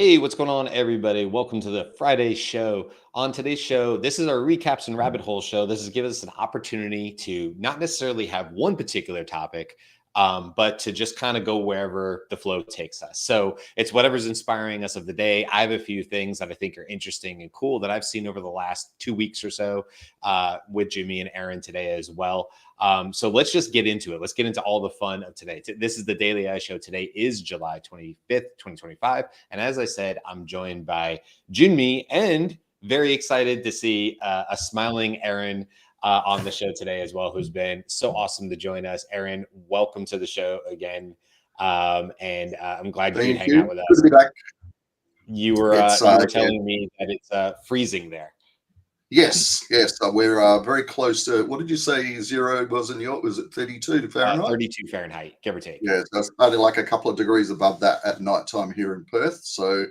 Hey, what's going on, everybody? Welcome to the Friday show. On today's show, this is our recaps and rabbit hole show. This is giving us an opportunity to not necessarily have one particular topic, but to just kind of go wherever the flow takes us. So it's whatever's inspiring us of the day. I have a few things that I think are interesting and cool that I've seen over the last 2 weeks or so with Jimmy and Aaron today as well. So let's just get into it. Let's get into all the fun of today. This is the Daily AI Show. Today is July 25th, 2025. And as I said, I'm joined by Jyunmi and very excited to see a smiling Aaron on the show today as well, who's been so awesome to join us. Aaron, welcome to the show again. And I'm glad you could hang out with us. Good to be back. You were telling me that it's freezing there. Yes. We're very close to, what did you say zero was in York? Was it 32 Fahrenheit? 32 Fahrenheit, give or take. Yeah, so it's only like a couple of degrees above that at night time here in Perth. So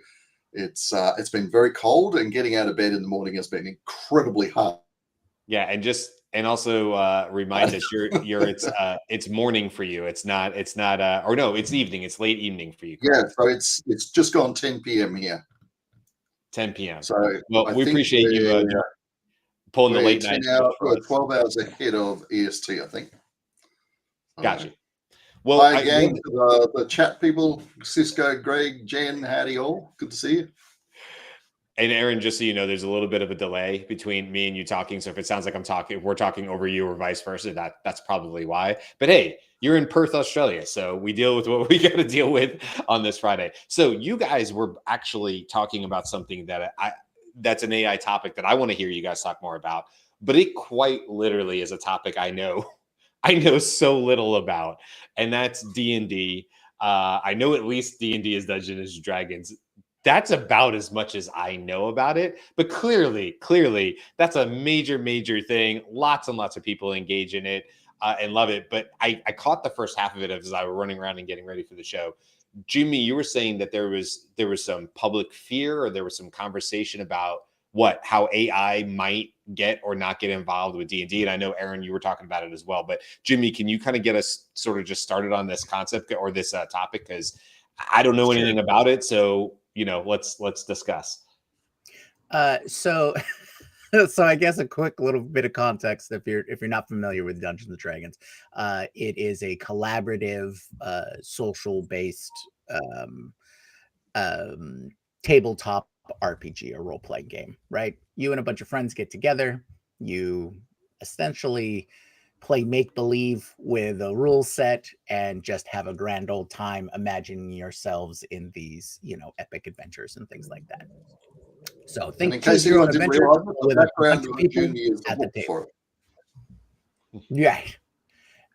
it's been very cold, and getting out of bed in the morning has been incredibly hard. Yeah, and also remind us it's morning for you. It's not or no, it's evening. It's late evening for you. Correct? Yeah, so it's just gone 10 p.m. here. 10 p.m. So we appreciate you pulling the late night. 12 hours ahead of EST, I think. Gotcha. Well, hi again to the chat people, Cisco, Greg, Jen, howdy all. Good to see you. And Aaron, just so you know, there's a little bit of a delay between me and you talking. So if it sounds like we're talking over you or vice versa, that's probably why. But hey, you're in Perth, Australia. So we deal with what we got to deal with on this Friday. So you guys were actually talking about something that's an AI topic that I want to hear you guys talk more about. But it quite literally is a topic I know so little about. And that's D&D. I know at least D&D is Dungeons and Dragons. That's about as much as I know about it. But clearly, that's a major thing. Lots and lots of people engage in it and love it. But I caught the first half of it as I was running around and getting ready for the show. Jimmy, you were saying that there was some public fear, or there was some conversation about how AI might get or not get involved with D&D. And I know, Aaron, you were talking about it as well. But Jimmy, can you kind of get us sort of just started on this concept or this topic? Because I don't know anything about it. So let's discuss. So I guess a quick little bit of context if you're not familiar with Dungeons and Dragons, it is a collaborative, social-based tabletop RPG, a role-playing game, right? You and a bunch of friends get together. You essentially play make-believe with a rule set and just have a grand old time imagining yourselves in these, epic adventures and things like that. So think choose your own adventure with a bunch of people at the table. Yeah.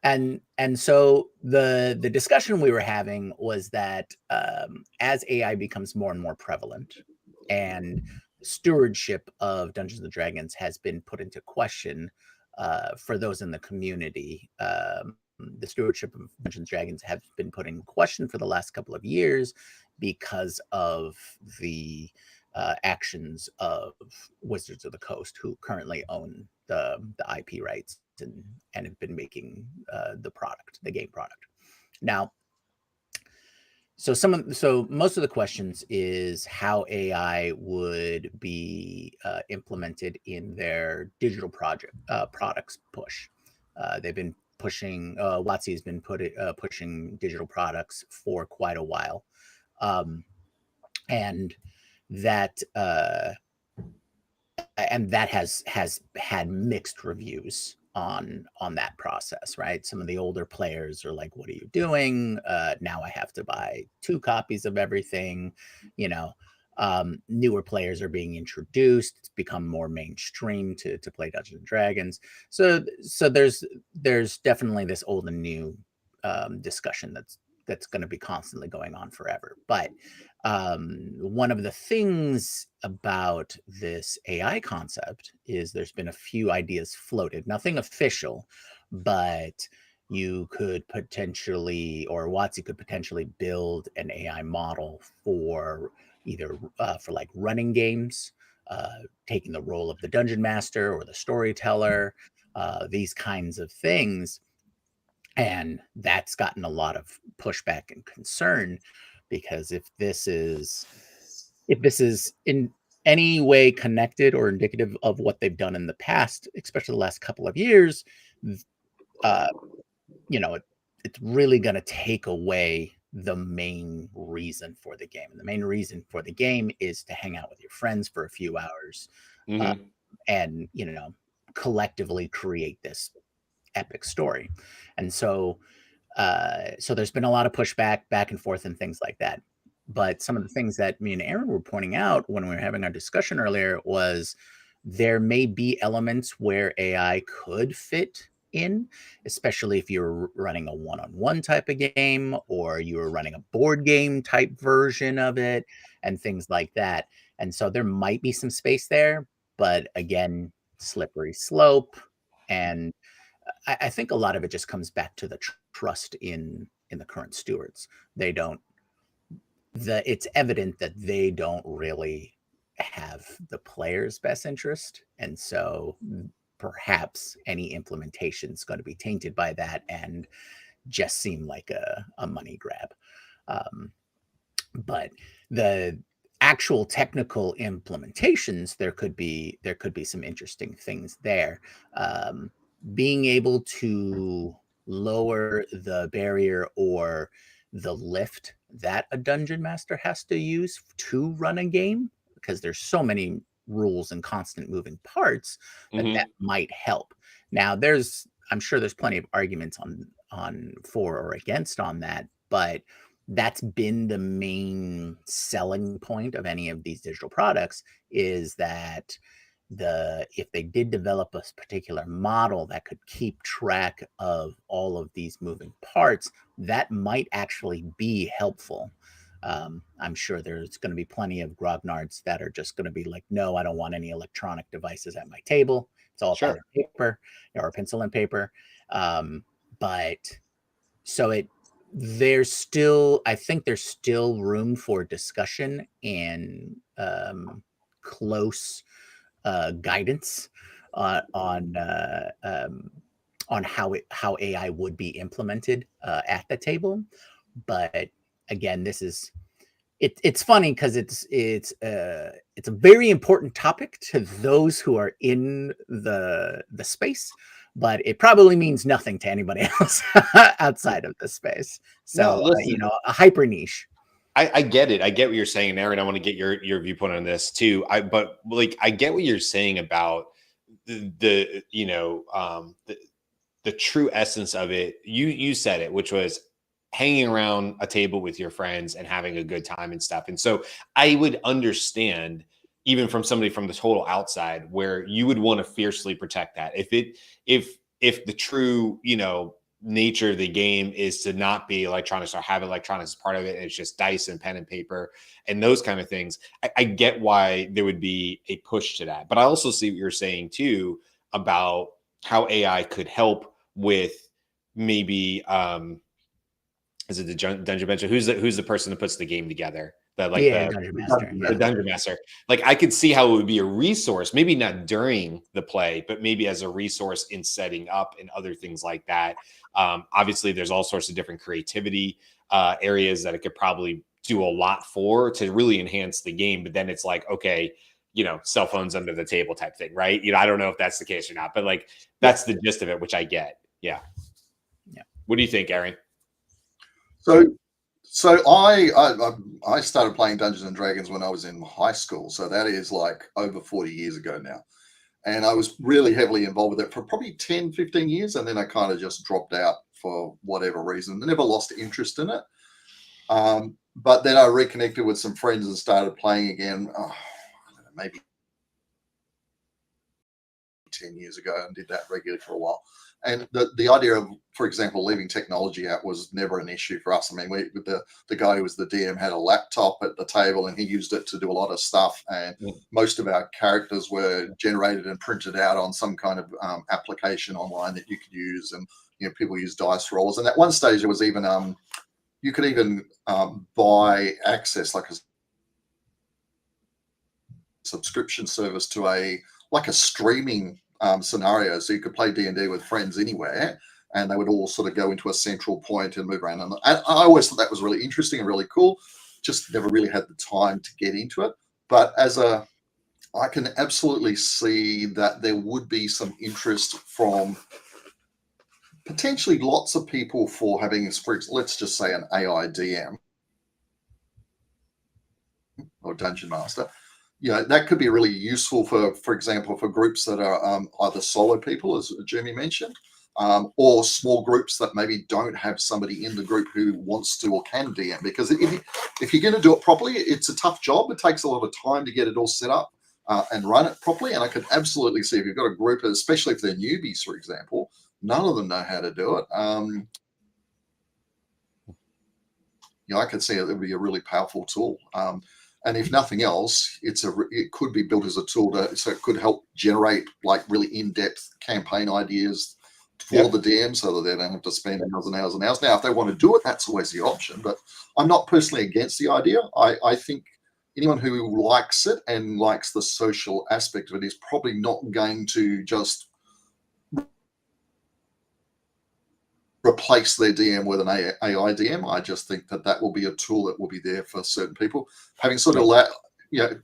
And so the discussion we were having was that as AI becomes more and more prevalent, and stewardship of Dungeons and Dragons has been put into question for those in the community. The stewardship of Dungeons and Dragons have been put in question for the last couple of years because of the actions of Wizards of the Coast, who currently own the IP rights and have been making the game product. Now, so most of the questions is how AI would be implemented in their digital products push. They've been pushing. WotC has been pushing digital products for quite a while, and that has had mixed reviews on that process, right? Some of the older players are like, what are you doing? Now I have to buy 2 copies of everything. Newer players are being introduced. It's become more mainstream to play Dungeons and Dragons. So there's definitely this old and new discussion that's going to be constantly going on forever. But one of the things about this AI concept is there's been a few ideas floated, nothing official, but you could potentially, or WotC could potentially build an AI model for either for like running games, taking the role of the dungeon master or the storyteller, these kinds of things. And that's gotten a lot of pushback and concern, because if this is if this is in any way connected or indicative of what they've done in the past, especially the last couple of years, uh, it's really going to take away the main reason for the game. And the main reason for the game is to hang out with your friends for a few hours, Mm-hmm. and collectively create this epic story. And so there's been a lot of pushback back and forth and things like that. But some of the things that me and Aaron were pointing out when we were having our discussion earlier was there may be elements where AI could fit in, especially if you're running a one-on-one type of game or you were running a board game type version of it and things like that. And so there might be some space there, but again, slippery slope. And I think a lot of it just comes back to the trust in the current stewards. It's evident that they don't really have the player's best interest, and so perhaps any implementation is going to be tainted by that and just seem like a money grab. But the actual technical implementations, there could be some interesting things there. Being able to lower the barrier or the lift that a dungeon master has to use to run a game, because there's so many rules and constant moving parts that might help. Now, I'm sure there's plenty of arguments on for or against on that, but that's been the main selling point of any of these digital products, is that if they did develop a particular model that could keep track of all of these moving parts, that might actually be helpful. I'm sure there's going to be plenty of grognards that are just going to be like, no, I don't want any electronic devices at my table. It's all pen and paper or pencil and paper. But so I think there's still room for discussion and close guidance on how AI would be implemented at the table. But again, it's funny because it's a very important topic to those who are in the space, but it probably means nothing to anybody else outside of the space. So, a hyper niche. I get it. I get what you're saying, Aaron. I want to get your viewpoint on this too. But I get what you're saying about the true essence of it. You said it, which was hanging around a table with your friends and having a good time and stuff. And so I would understand, even from somebody from the total outside, where you would want to fiercely protect that. If the true, nature of the game is to not be electronics or have electronics as part of it, and it's just dice and pen and paper and those kind of things, I get why there would be a push to that. But I also see what you're saying too about how AI could help with maybe is it the dungeon master? Who's the person that puts the game together? The dungeon master. The dungeon master. Like, I could see how it would be a resource, maybe not during the play, but maybe as a resource in setting up and other things like that. Obviously, there's all sorts of different creativity areas that it could probably do a lot for to really enhance the game. But then it's like, okay, cell phones under the table type thing, right? I don't know if that's the case or not, but like that's the gist of it, which I get. Yeah. What do you think, Aaron? So I started playing Dungeons and Dragons when I was in high school. So that is like over 40 years ago now. And I was really heavily involved with it for probably 10, 15 years. And then I kind of just dropped out for whatever reason. I never lost interest in it. But then I reconnected with some friends and started playing again, I don't know, maybe 10 years ago, and did that regularly for a while. And the idea of, for example, leaving technology out was never an issue for us. I mean, the guy who was the DM had a laptop at the table and he used it to do a lot of stuff. And most of our characters were generated and printed out on some kind of application online that you could use. And, people use dice rolls. And at one stage, it was even, you could even buy access, like a subscription service to a streaming scenario, so you could play D&D with friends anywhere, and they would all sort of go into a central point and move around. And I always thought that was really interesting and really cool. just never really had the time to get into it. But I can absolutely see that there would be some interest from potentially lots of people for having, let's just say, an AI DM or Dungeon Master. That could be really useful for example, for groups that are either solo people, as Jyunmi mentioned, or small groups that maybe don't have somebody in the group who wants to or can DM. Because if you're going to do it properly, it's a tough job. It takes a lot of time to get it all set up and run it properly. And I could absolutely see if you've got a group, especially if they're newbies, for example, none of them know how to do it. I could see it would be a really powerful tool. And if nothing else, it could be built as a tool so it could help generate like really in-depth campaign ideas for the DM, so that they don't have to spend hours and hours and hours. Now, if they want to do it, that's always the option. But I'm not personally against the idea. I think anyone who likes it and likes the social aspect of it is probably not going to just replace their DM with an AI DM. I just think that will be a tool that will be there for certain people. Having sort of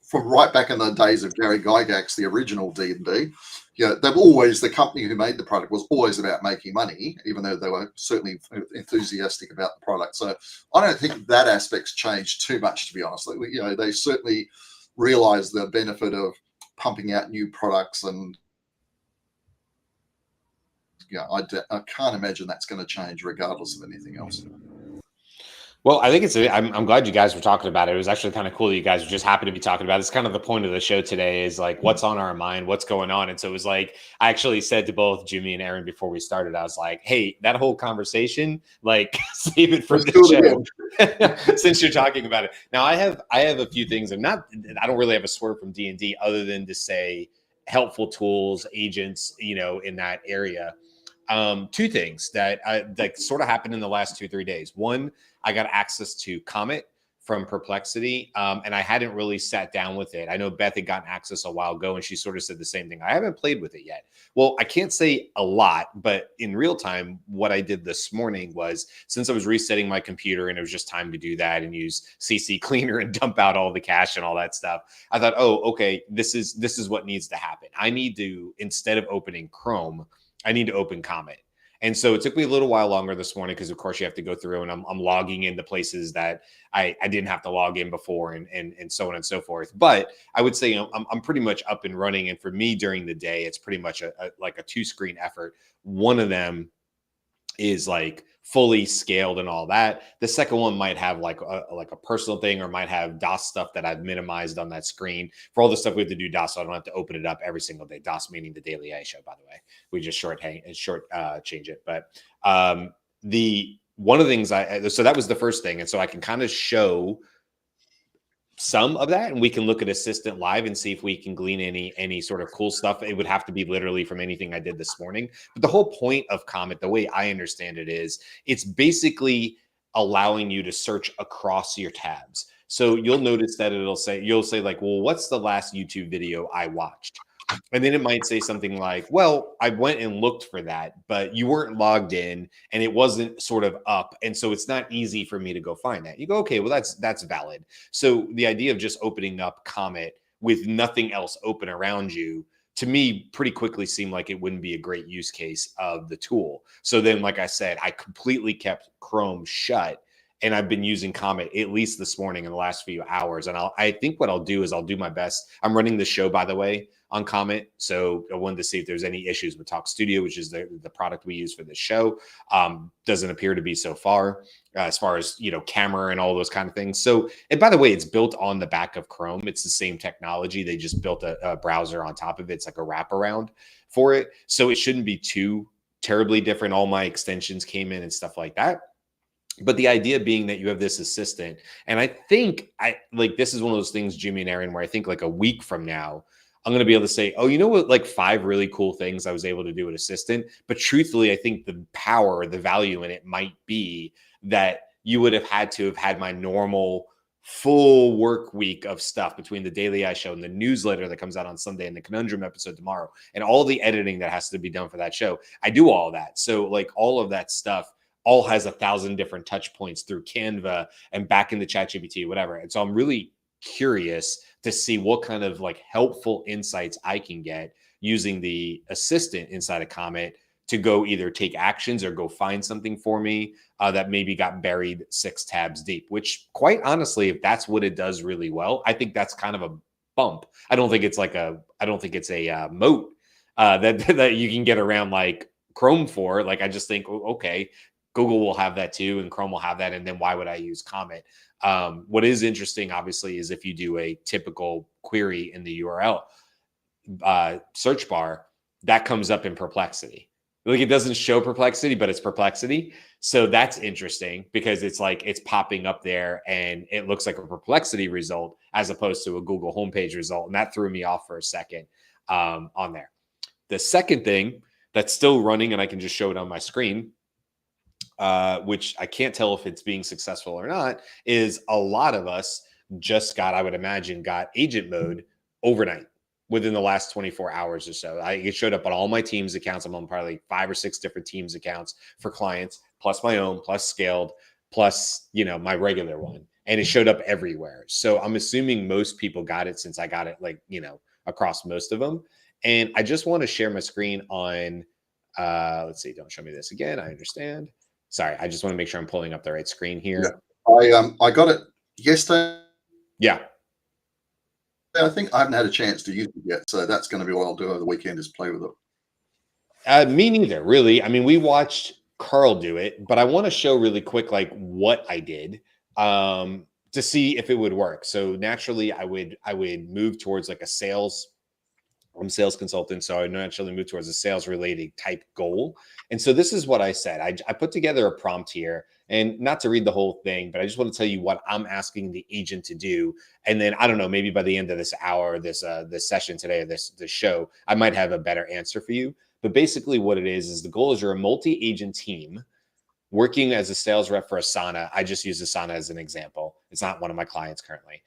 from right back in the days of Gary Gygax, the original D&D, the company who made the product was always about making money, even though they were certainly enthusiastic about the product. So I don't think that aspect's changed too much, to be honest. They certainly realize the benefit of pumping out new products, and I can't imagine that's going to change regardless of anything else. Well, I think I'm glad you guys were talking about it. It was actually kind of cool that you guys were just happy to be talking about it. It's kind of the point of the show today is like, what's on our mind, what's going on. And so it was like, I actually said to both Jyunmi and Aaron before we started, I was like, hey, that whole conversation, like save it for the show since you're talking about it. Now I have a few things. I don't really have a swerve from D&D other than to say helpful tools, agents, in that area. Two things that sort of happened in the last 2-3 days. One, I got access to Comet from Perplexity, and I hadn't really sat down with it. I know Beth had gotten access a while ago, and she sort of said the same thing. I haven't played with it yet. Well, I can't say a lot, but in real time, what I did this morning was, since I was resetting my computer and it was just time to do that and use CC Cleaner and dump out all the cache and all that stuff, I thought, oh, okay, this is what needs to happen. I need to, instead of opening Chrome, I need to open Comet. And so it took me a little while longer this morning because, of course, you have to go through and I'm logging in the places that I didn't have to log in before and so on and so forth. But I would say I'm pretty much up and running. And for me during the day, it's pretty much like a 2-screen effort. One of them is like fully scaled and all that. The second one might have like a personal thing, or might have DOS stuff that I've minimized on that screen. For all the stuff we have to do DOS, so I don't have to open it up every single day. DOS meaning the Daily AI Show, by the way. We just change it. But one of the things so that was the first thing. And so I can kind of show some of that, and we can look at Assistant Live and see if we can glean any sort of cool stuff. It would have to be literally from anything I did this morning. But the whole point of Comet, the way I understand it, is it's basically allowing you to search across your tabs. So you'll notice that you'll say like, well, what's the last YouTube video I watched? And then it might say something like, well, I went and looked for that, but you weren't logged in and it wasn't sort of up. And so it's not easy for me to go find that. You go, okay, well, that's valid. So the idea of just opening up Comet with nothing else open around you, to me, pretty quickly seemed like it wouldn't be a great use case of the tool. So then, like I said, I completely kept Chrome shut. And I've been using Comet at least this morning in the last few hours. And I think what I'll do is I'll do my best. I'm running the show, by the way, on Comet. So I wanted to see if there's any issues with Talk Studio, which is the product we use for the show. Doesn't appear to be so far, as far as, camera and all those kind of things. So, and by the way, it's built on the back of Chrome. It's the same technology. They just built a browser on top of it. It's like a wraparound for it. So it shouldn't be too terribly different. All my extensions came in and stuff like that. But the idea being that you have this assistant, and I think this is one of those things, Jyunmi and Aaron, where I think like a week from now, I'm going to be able to say, oh, you know what, like 5 really cool things I was able to do with Assistant. But truthfully, I think the power, the value in it might be that you would have had my normal full work week of stuff between the Daily AI Show and the newsletter that comes out on Sunday and the Conundrum episode tomorrow and all the editing that has to be done for that show. I do all of that. So like all of that stuff, all has 1,000 different touch points through Canva and back into ChatGPT, whatever. And so I'm really curious to see what kind of like helpful insights I can get using the assistant inside of Comet to go either take actions or go find something for me that maybe got buried 6 tabs deep, which quite honestly, if that's what it does really well, I think that's kind of a bump. I don't think it's a moat that you can get around like Chrome for. Like, I just think, okay, Google will have that too, and Chrome will have that. And then why would I use Comet? What is interesting, obviously, is if you do a typical query in the URL search bar, that comes up in Perplexity. Like, it doesn't show Perplexity, but it's Perplexity. So that's interesting because it's like it's popping up there and it looks like a Perplexity result as opposed to a Google homepage result. And that threw me off for a second on there. The second thing that's still running, and I can just show it on my screen, which I can't tell if it's being successful or not, is a lot of us just got, I would imagine, got agent mode overnight within the last 24 hours or so. It showed up on all my Teams accounts. I'm on probably 5 or 6 different Teams accounts for clients, plus my own, plus Scaled, plus, my regular one. And it showed up everywhere. So I'm assuming most people got it since I got it across most of them. And I just want to share my screen on, let's see, don't show me this again. I understand. Sorry, I just want to make sure I'm pulling up the right screen here. Yeah. I got it yesterday. Yeah. I think I haven't had a chance to use it yet, so that's going to be what I'll do over the weekend, is play with it. Me neither, really. I mean, we watched Karl do it, but I want to show really quick like what I did to see if it would work. So naturally, I would move towards like a sales. I'm a sales consultant, so I naturally move towards a sales related type goal. And so this is what I said. I put together a prompt here, and not to read the whole thing, but I just want to tell you what I'm asking the agent to do. And then I don't know, maybe by the end of this hour, this session today, or this show, I might have a better answer for you. But basically what it is the goal is you're a multi-agent team working as a sales rep for Asana. I just use Asana as an example. It's not one of my clients currently.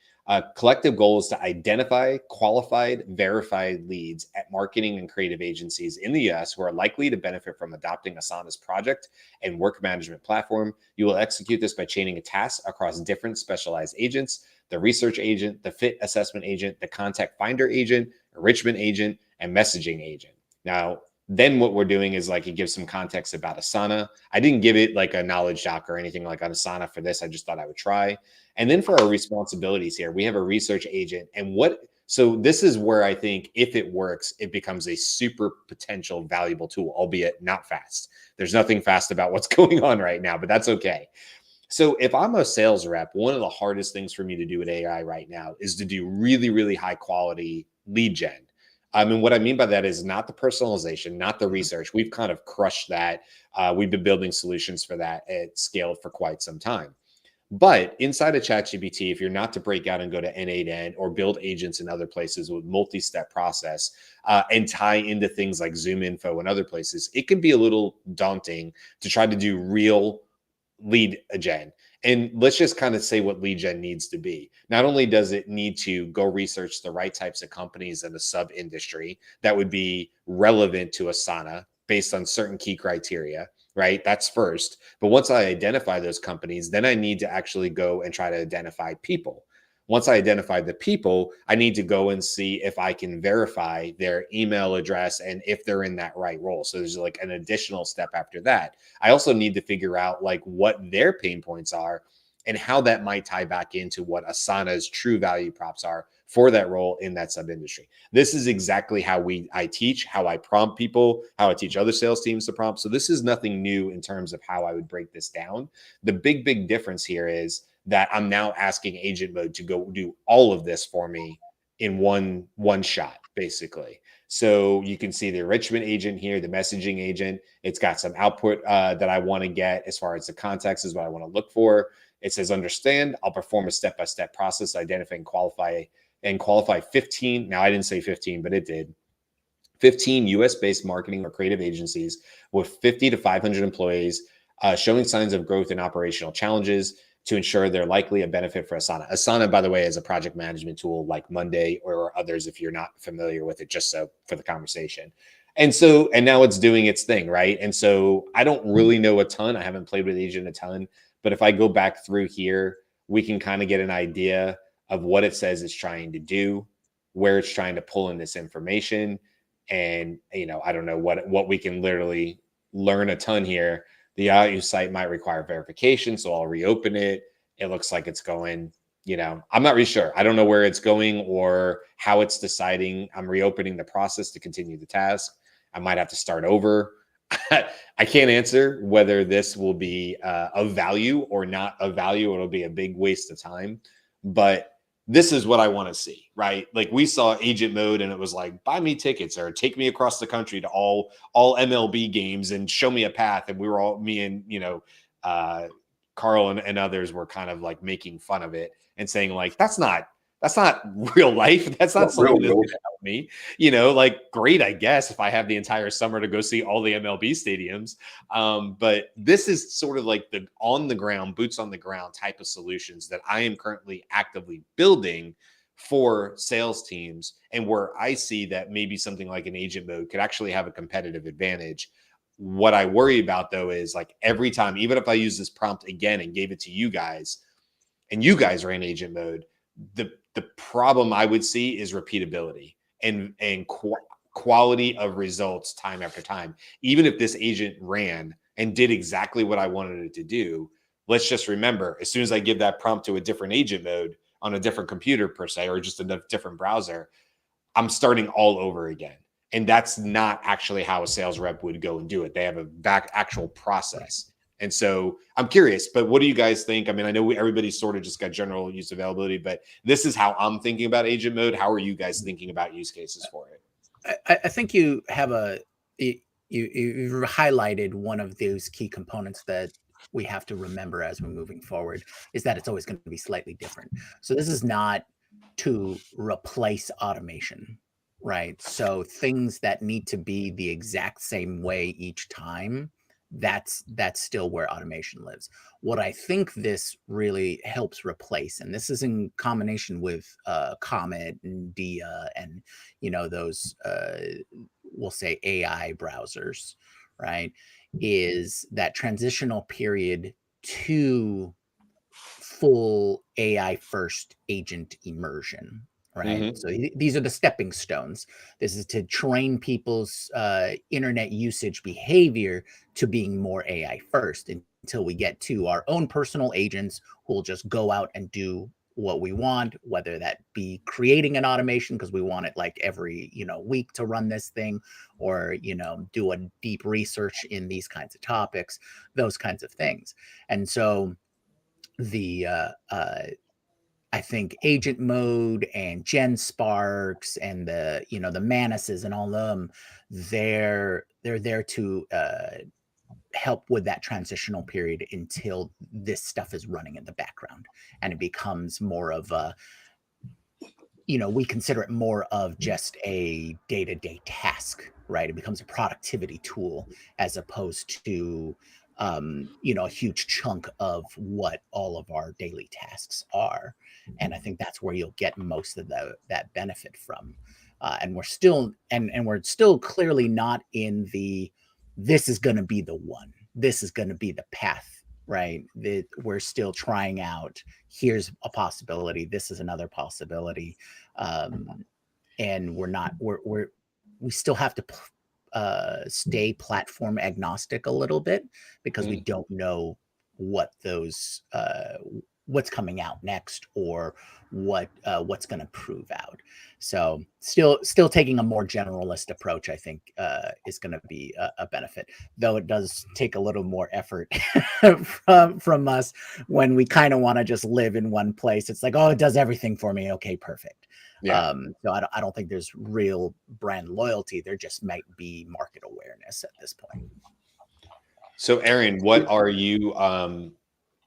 Collective goal is to identify qualified, verified leads at marketing and creative agencies in the US who are likely to benefit from adopting Asana's project and work management platform. You will execute this by chaining a task across different specialized agents: the research agent, the fit assessment agent, the contact finder agent, enrichment agent, and messaging agent. Now, then what we're doing is like, it gives some context about Asana. I didn't give it like a knowledge doc or anything like on Asana for this. I just thought I would try. And then for our responsibilities here, we have a research agent. So this is where I think if it works, it becomes a super potential valuable tool, albeit not fast. There's nothing fast about what's going on right now, but that's okay. So if I'm a sales rep, one of the hardest things for me to do with AI right now is to do really, really high quality lead gen. I mean, what I mean by that is not the personalization, not the research. We've kind of crushed that. We've been building solutions for that at scale for quite some time. But inside of ChatGPT, if you're not to break out and go to N8N or build agents in other places with multi-step process and tie into things like Zoom Info and other places, it can be a little daunting to try to do real lead gen. And let's just kind of say what lead gen needs to be. Not only does it need to go research the right types of companies in the sub industry that would be relevant to Asana based on certain key criteria, right? That's first. But once I identify those companies, then I need to actually go and try to identify people. Once I identify the people, I need to go and see if I can verify their email address and if they're in that right role. So there's like an additional step after that. I also need to figure out like what their pain points are and how that might tie back into what Asana's true value props are for that role in that sub industry. This is exactly how I teach, how I prompt people, how I teach other sales teams to prompt. So this is nothing new in terms of how I would break this down. The big difference here is that I'm now asking agent mode to go do all of this for me in one shot, basically. So you can see the enrichment agent here, the messaging agent. It's got some output that I want to get as far as the context is what I want to look for. It says, understand, I'll perform a step-by-step process, identify and qualify 15. Now, I didn't say 15, but it did. 15 US-based marketing or creative agencies with 50 to 500 employees showing signs of growth and operational challenges to ensure they're likely a benefit for Asana. Asana, by the way, is a project management tool like Monday or others if you're not familiar with it, just so for the conversation. And now it's doing its thing, right? And so I don't really know a ton. I haven't played with Agent a ton, but if I go back through here, we can kind of get an idea of what it says it's trying to do, where it's trying to pull in this information. And, I don't know what we can literally learn a ton here. The IU site might require verification, so I'll reopen it. It looks like it's going, I'm not really sure. I don't know where it's going or how it's deciding. I'm reopening the process to continue the task. I might have to start over. I can't answer whether this will be of value or not of value. It'll be a big waste of time, but this is what I want to see, right? Like we saw agent mode and it was like, buy me tickets or take me across the country to all MLB games and show me a path. And we were all, me and, Karl and others were kind of like making fun of it and saying like, that's not real life. That's not something that's going to help me, like great, I guess, if I have the entire summer to go see all the MLB stadiums. But this is sort of like the on the ground, boots on the ground type of solutions that I am currently actively building for sales teams, and where I see that maybe something like an agent mode could actually have a competitive advantage. What I worry about though is like every time, even if I use this prompt again and gave it to you guys and you guys are in agent mode, the problem I would see is repeatability and quality of results time after time. Even if this agent ran and did exactly what I wanted it to do, let's just remember, as soon as I give that prompt to a different agent mode on a different computer per se, or just a different browser, I'm starting all over again. And that's not actually how a sales rep would go and do it. They have a actual process. And so I'm curious, but what do you guys think? I mean, I know everybody's sort of just got general use availability, but this is how I'm thinking about agent mode. How are you guys thinking about use cases for it? I think you have you highlighted one of those key components that we have to remember as we're moving forward, is that it's always going to be slightly different. So this is not to replace automation, right? So things that need to be the exact same way each time, that's still where automation lives. What I think this really helps replace, and this is in combination with Comet and Dia and those we'll say AI browsers, right, is that transitional period to full AI first agent immersion, right? So these are the stepping stones. This is to train people's internet usage behavior to being more AI first until we get to our own personal agents who will just go out and do what we want, whether that be creating an automation because we want it like every week to run this thing, or do a deep research in these kinds of topics, those kinds of things. And so the I think agent mode and Gen Sparks and the the Manuses and all of them, they're there to help with that transitional period until this stuff is running in the background and it becomes more of a we consider it more of just a day-to-day task, right? It becomes a productivity tool as opposed to a huge chunk of what all of our daily tasks are. And I think that's where you'll get most of that benefit from. And we're still clearly not in the this is going to be the one. This is going to be the path, right? We're still trying out. Here's a possibility. This is another possibility, and we still have to stay platform agnostic a little bit because we don't know what those what's coming out next or what's going to prove out. So still taking a more generalist approach, I think, is going to be a benefit, though it does take a little more effort from us when we kind of want to just live in one place. It's like, oh, it does everything for me. Okay, perfect. Yeah. So I don't think there's real brand loyalty. There just might be market awareness at this point. So Aaron, what are you,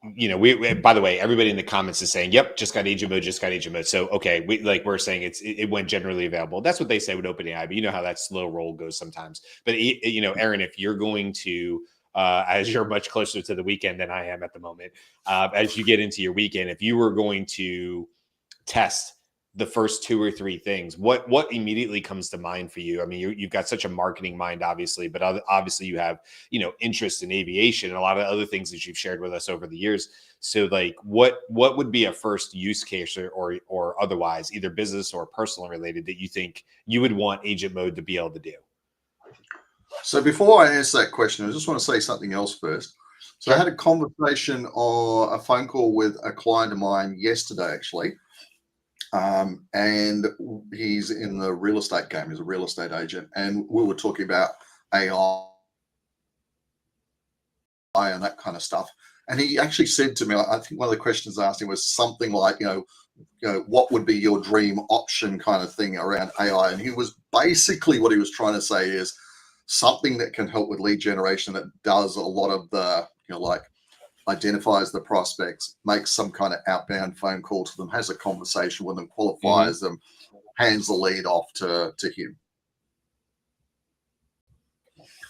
we by the way, everybody in the comments is saying, yep, just got agent mode. So, okay. We're saying it went generally available. That's what they say with OpenAI, but you know how that slow roll goes sometimes. But Aaron, if you're going to, as you're much closer to the weekend than I am at the moment, as you get into your weekend, if you were going to test the first 2 or 3 things, what immediately comes to mind for you? I mean, you've got such a marketing mind, obviously, but obviously you have, interest in aviation and a lot of other things that you've shared with us over the years. So like what would be a first use case or otherwise, either business or personal related, that you think you would want agent mode to be able to do? So before I answer that question, I just want to say something else first. So I had a conversation or a phone call with a client of mine yesterday, actually. And he's in the real estate game. He's a real estate agent. And we were talking about AI and that kind of stuff. And he actually said to me, I think one of the questions I asked him was something like, what would be your dream option kind of thing around AI? And he was basically, what he was trying to say is something that can help with lead generation, that does a lot of the, like identifies the prospects, makes some kind of outbound phone call to them, has a conversation with them, qualifies them, hands the lead off to him.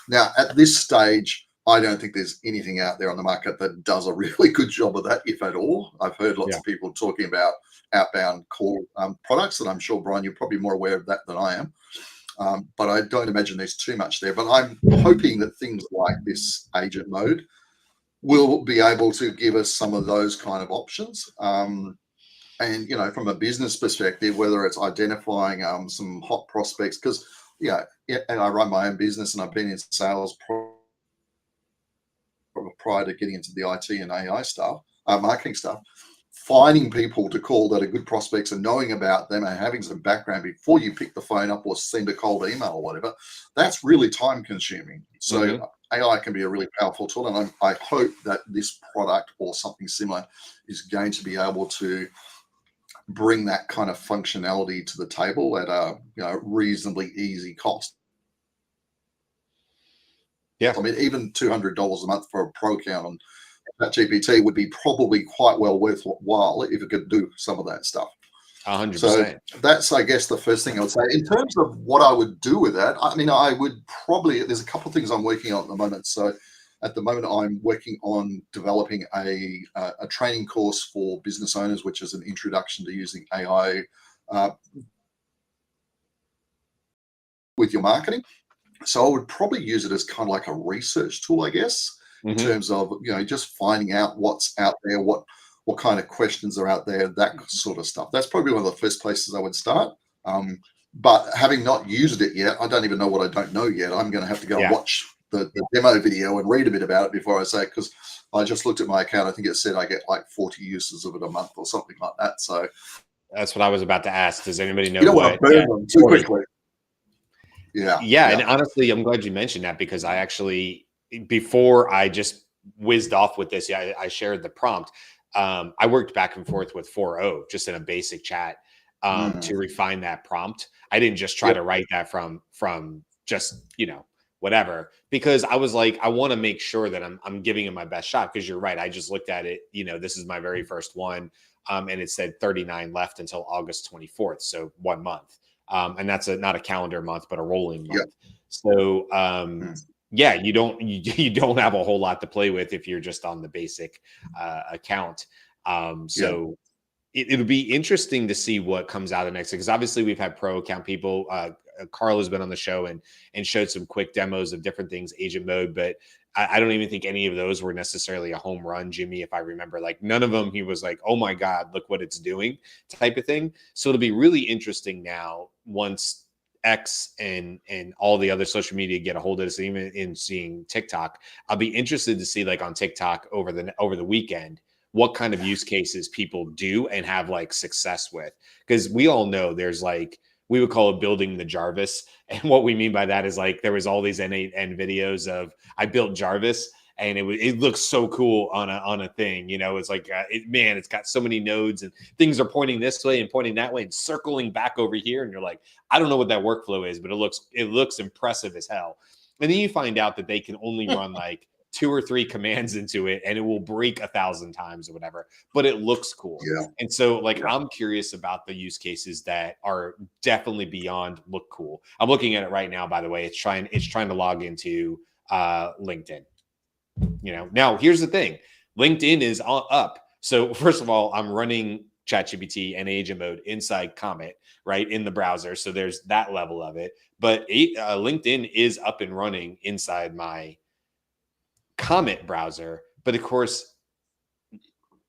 Now, at this stage, I don't think there's anything out there on the market that does a really good job of that, if at all. I've heard lots of people talking about outbound call products, and I'm sure, Brian, you're probably more aware of that than I am. But I don't imagine there's too much there. But I'm hoping that things like this agent mode will be able to give us some of those kind of options. And, from a business perspective, whether it's identifying some hot prospects, because, and I run my own business and I've been in sales prior to getting into the IT and AI stuff, marketing stuff, finding people to call that are good prospects and knowing about them and having some background before you pick the phone up or send a cold email or whatever, that's really time consuming. So AI can be a really powerful tool. And I hope that this product or something similar is going to be able to bring that kind of functionality to the table at a reasonably easy cost. Yeah. I mean, even $200 a month for a pro account on ChatGPT would be probably quite well worthwhile if it could do some of that stuff. 100%. So that's, I guess, the first thing I would say. In terms of what I would do with that, I mean, I would probably, there's a couple of things I'm working on at the moment. So at the moment, I'm working on developing a training course for business owners, which is an introduction to using AI with your marketing. So I would probably use it as kind of like a research tool, I guess, in terms of, just finding out what's out there, what kind of questions are out there, that sort of stuff. That's probably one of the first places I would start. But having not used it yet, I don't even know what I don't know yet. I'm going to have to go and watch the demo video and read a bit about it before I say it, because I just looked at my account. I think it said I get like 40 uses of it a month or something like that. So that's what I was about to ask. Does anybody know? You don't want to burn them too quickly. Yeah. And honestly, I'm glad you mentioned that, because I actually, before I just whizzed off with this, I shared the prompt. I worked back and forth with 4.0 just in a basic chat to refine that prompt. I didn't just try to write that from just, whatever, because I was like, I want to make sure that I'm giving it my best shot, because you're right. I just looked at it, this is my very first one. And it said 39 left until August 24th. So 1 month. And that's not a calendar month, but a rolling month. So, you don't have a whole lot to play with if you're just on the basic account. So it'll be interesting to see what comes out of next, because obviously we've had pro account people. Karl has been on the show and showed some quick demos of different things, agent mode, but I don't even think any of those were necessarily a home run, Jimmy. If I remember, like none of them, he was like, "Oh my God, look what it's doing," type of thing. So it'll be really interesting now once X and all the other social media get a hold of this, even in seeing TikTok. I'll be interested to see, like on TikTok over the weekend, what kind of use cases people do and have like success with, because we all know there's like, we would call it building the Jarvis. And what we mean by that is like, there was all these N8N videos of, I built Jarvis, and it looks so cool on a thing, it's like, it's got so many nodes and things are pointing this way and pointing that way and circling back over here. And you're like, I don't know what that workflow is, but it looks impressive as hell. And then you find out that they can only run like 2 or 3 commands into it, and it will break 1,000 times or whatever, but it looks cool. And so like, I'm curious about the use cases that are definitely beyond look cool. I'm looking at it right now, by the way. It's trying to log into LinkedIn. Now here's the thing. LinkedIn is up. So first of all, I'm running ChatGPT and agent mode inside Comet, right, in the browser. So there's that level of it. But LinkedIn is up and running inside my Comet browser. But of course,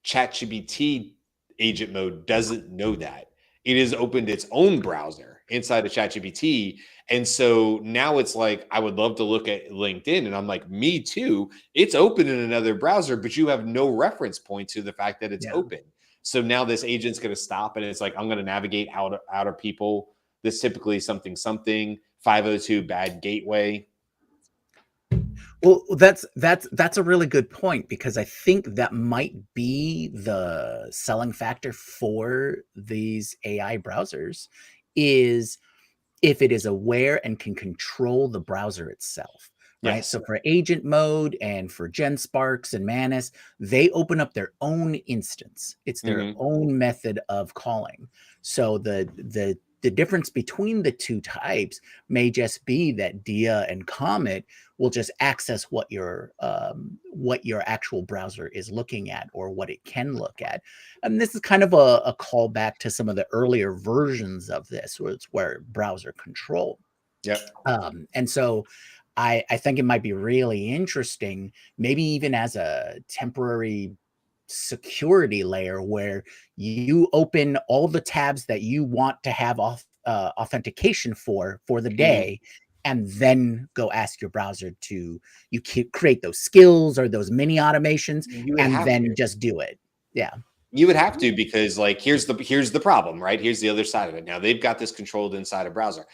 ChatGPT agent mode doesn't know that. It has opened its own browser inside of ChatGPT. And so now it's like, I would love to look at LinkedIn. And I'm like, me too. It's open in another browser, but you have no reference point to the fact that it's open. So now this agent's going to stop and it's like, I'm going to navigate out of people. This typically something 502 bad gateway. Well, that's a really good point, because I think that might be the selling factor for these AI browsers, is if it is aware and can control the browser itself, right? Yes. So for agent mode and for GenSparks and Manus, they open up their own instance. It's their own method of calling. So the difference between the two types may just be that Dia and Comet will just access what your actual browser is looking at, or what it can look at. And this is kind of a callback to some of the earlier versions of this, where browser control. Yeah. And so I think it might be really interesting, maybe even as a temporary security layer, where you open all the tabs that you want to have authentication for the day, and then go ask your browser to create those skills or those mini automations, and then just do it. Yeah. You would have to, because like, here's the problem, right? Here's the other side of it. Now they've got this controlled inside a browser.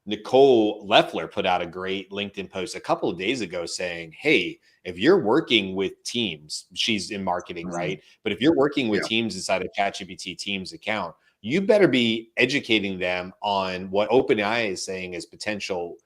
Nicole Leffler put out a great LinkedIn post a couple of days ago saying, hey, if you're working with teams, she's in marketing, right? But if you're working with teams inside a ChatGPT Teams account, you better be educating them on what OpenAI is saying is potential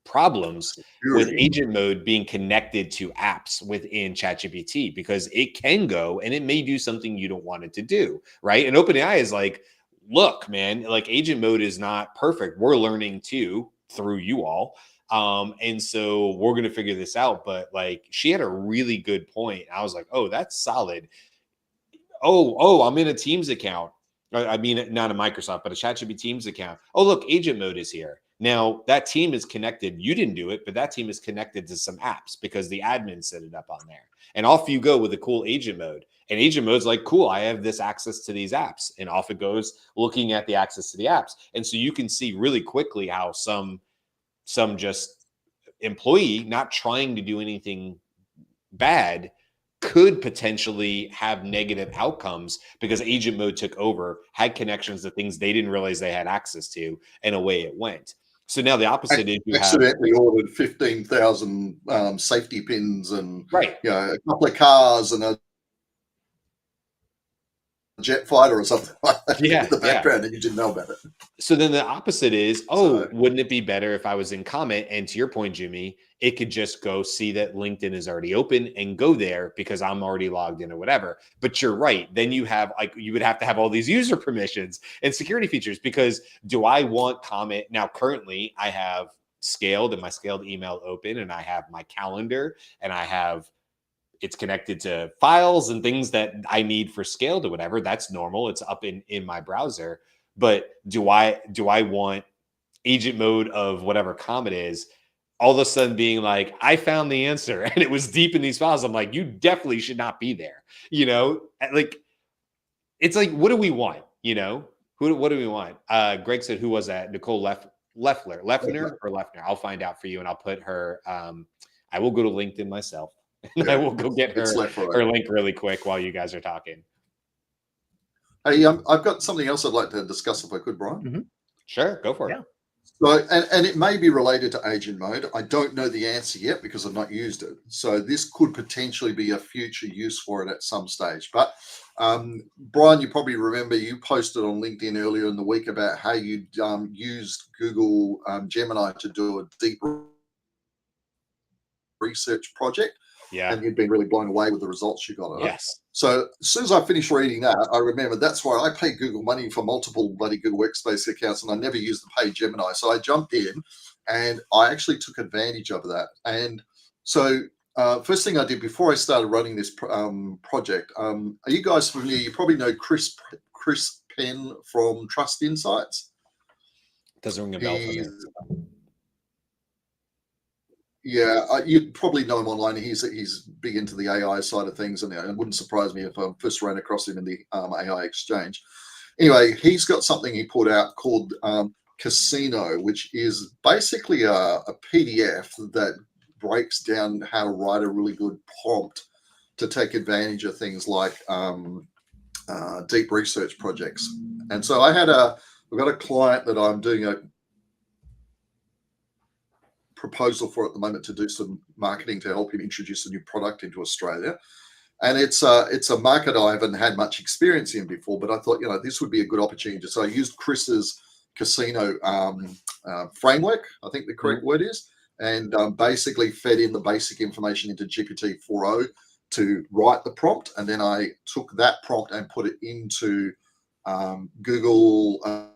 problems with agent mode being connected to apps within ChatGPT, because it can go and it may do something you don't want it to do, right? And OpenAI is like, look, man, like agent mode is not perfect. We're learning too through you all. And so we're going to figure this out. But like, she had a really good point. I was like, oh, that's solid. Oh, I'm in a Teams account. I mean, not a Microsoft, but a ChatGPT Teams account. Oh, look, agent mode is here. Now that team is connected. You didn't do it, but that team is connected to some apps because the admin set it up on there. And off you go with a cool agent mode. And agent mode's like, cool, I have this access to these apps. And off it goes, looking at the access to the apps. And so you can see really quickly how some just employee not trying to do anything bad could potentially have negative outcomes, because agent mode took over, had connections to things they didn't realize they had access to, and away it went. So now the opposite is you accidentally ordered 15,000 safety pins and right, a couple of cars and a jet fighter or something like that in the background, and you didn't know about it. So then the opposite is, wouldn't it be better if I was in Comet, and to your point, Jimmy, it could just go see that LinkedIn is already open and go there because I'm already logged in or whatever. But you're right. Then you would have to have all these user permissions and security features, because do I want Comet? Now, currently I have Scaled and my Scaled email open, and I have my calendar, and it's connected to files and things that I need for Scaled or whatever. That's normal. It's up in my browser. But do I want agent mode of whatever Comet is all of a sudden being like, I found the answer and it was deep in these files? I'm like, you definitely should not be there. Like, it's like, what do we want? What do we want? Greg said, who was that? Nicole Leffner. I'll find out for you, and I'll put her. I will go to LinkedIn myself. And I will go get her link really quick while you guys are talking. Hey, I've got something else I'd like to discuss if I could, Brian. Mm-hmm. Sure, go for it. So, and it may be related to agent mode. I don't know the answer yet because I've not used it. So this could potentially be a future use for it at some stage. But Brian, you probably remember you posted on LinkedIn earlier in the week about how you'd used Google Gemini to do a deep research project. Yeah. And you'd been really blown away with the results you got on it. Yes. So as soon as I finished reading that, I remember that's why I paid Google money for multiple bloody Google Workspace accounts, and I never used the paid Gemini. So I jumped in and I actually took advantage of that. And so first thing I did before I started running this project, are you guys familiar? You probably know Chris Penn from Trust Insights. Doesn't ring a bell for me. Yeah, you probably know him online. He's big into the AI side of things, and it wouldn't surprise me if I first ran across him in the AI exchange. Anyway, he's got something he put out called Casino, which is basically a PDF that breaks down how to write a really good prompt to take advantage of things like deep research projects. And so I've got a client that I'm doing a proposal for at the moment to do some marketing to help him introduce a new product into Australia. And it's a market I haven't had much experience in before, but I thought, this would be a good opportunity. So I used Chris's Casino framework, I think the correct word is, and basically fed in the basic information into GPT-4o to write the prompt. And then I took that prompt and put it into Google